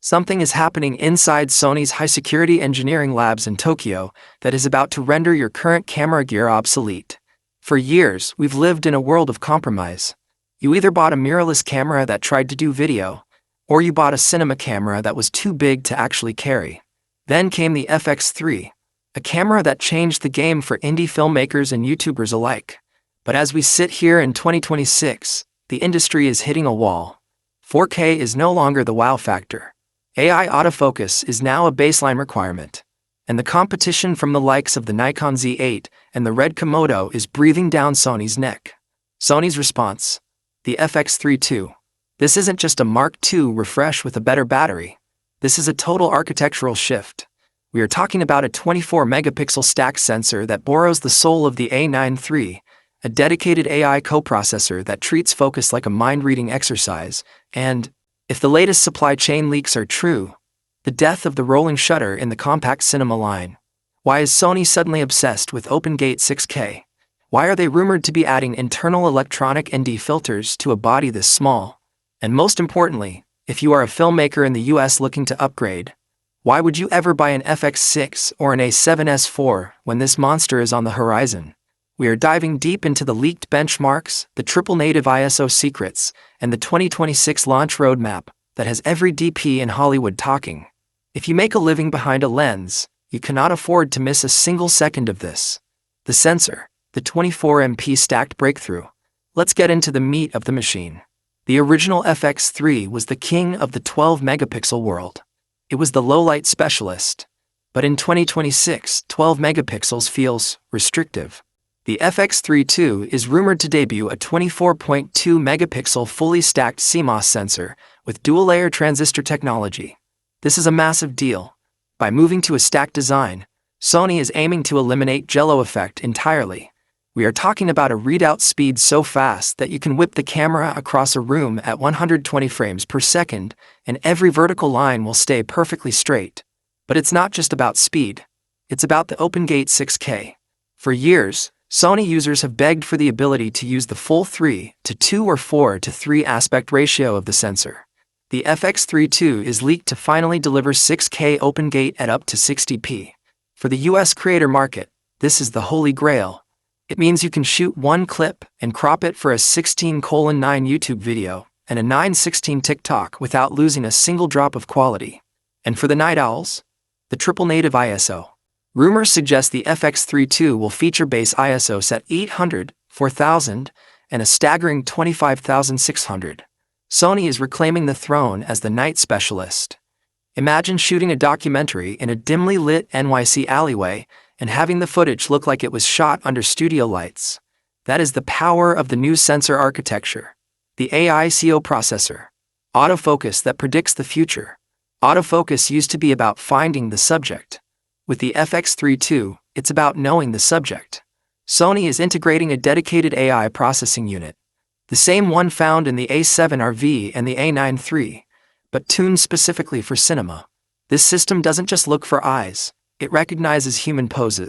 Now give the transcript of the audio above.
Something is happening inside Sony's high-security engineering labs in Tokyo that is about to render your current camera gear obsolete. For years, we've lived in a world of compromise. You either bought a mirrorless camera that tried to do video, or you bought a cinema camera that was too big to actually carry. Then came the FX3, a camera that changed the game for indie filmmakers and YouTubers alike. But as we sit here in 2026, the industry is hitting a wall. 4K is no longer the wow factor. AI autofocus is now a baseline requirement. And the competition from the likes of the Nikon Z8 and the Red Komodo is breathing down Sony's neck. Sony's response: the FX3 II. This isn't just a Mark II refresh with a better battery. This is a total architectural shift. We are talking about a 24-megapixel stack sensor that borrows the soul of the A9 III, a dedicated AI coprocessor that treats focus like a mind-reading exercise, and, if the latest supply chain leaks are true, the death of the rolling shutter in the compact cinema line. Why is Sony suddenly obsessed with OpenGate 6K? Why are they rumored to be adding internal electronic ND filters to a body this small? And most importantly, if you are a filmmaker in the US looking to upgrade, why would you ever buy an FX6 or an A7S IV when this monster is on the horizon? We are diving deep into the leaked benchmarks, the triple native ISO secrets, and the 2026 launch roadmap that has every DP in Hollywood talking. If you make a living behind a lens, you cannot afford to miss a single second of this. The sensor, the 24MP stacked breakthrough. Let's get into the meat of the machine. The original FX3 was the king of the 12-megapixel world. It was the low-light specialist. But in 2026, 12 megapixels feels restrictive. The FX3 II is rumored to debut a 24.2-megapixel fully stacked CMOS sensor with dual-layer transistor technology. This is a massive deal. By moving to a stacked design, Sony is aiming to eliminate jello effect entirely. We are talking about a readout speed so fast that you can whip the camera across a room at 120 frames per second, and every vertical line will stay perfectly straight. But it's not just about speed. It's about the OpenGate 6K. For years, Sony users have begged for the ability to use the full 3:2 or 4:3 aspect ratio of the sensor. The FX3 II is leaked to finally deliver 6K OpenGate at up to 60p. For the US creator market, this is the holy grail. It means you can shoot one clip and crop it for a 16:9 YouTube video and a 9:16 TikTok without losing a single drop of quality. And for the night owls, the triple native ISO. Rumors suggest the FX3 II will feature base ISO set 800, 4000, and a staggering 25,600. Sony is reclaiming the throne as the night specialist. Imagine shooting a documentary in a dimly lit NYC alleyway and having the footage look like it was shot under studio lights. That is the power of the new sensor architecture. The AI CO processor. Autofocus that predicts the future. Autofocus used to be about finding the subject. With the FX3 II, it's about knowing the subject. Sony is integrating a dedicated AI processing unit, the same one found in the A7 IV and the A9 III, but tuned specifically for cinema. This system doesn't just look for eyes, it recognizes human poses.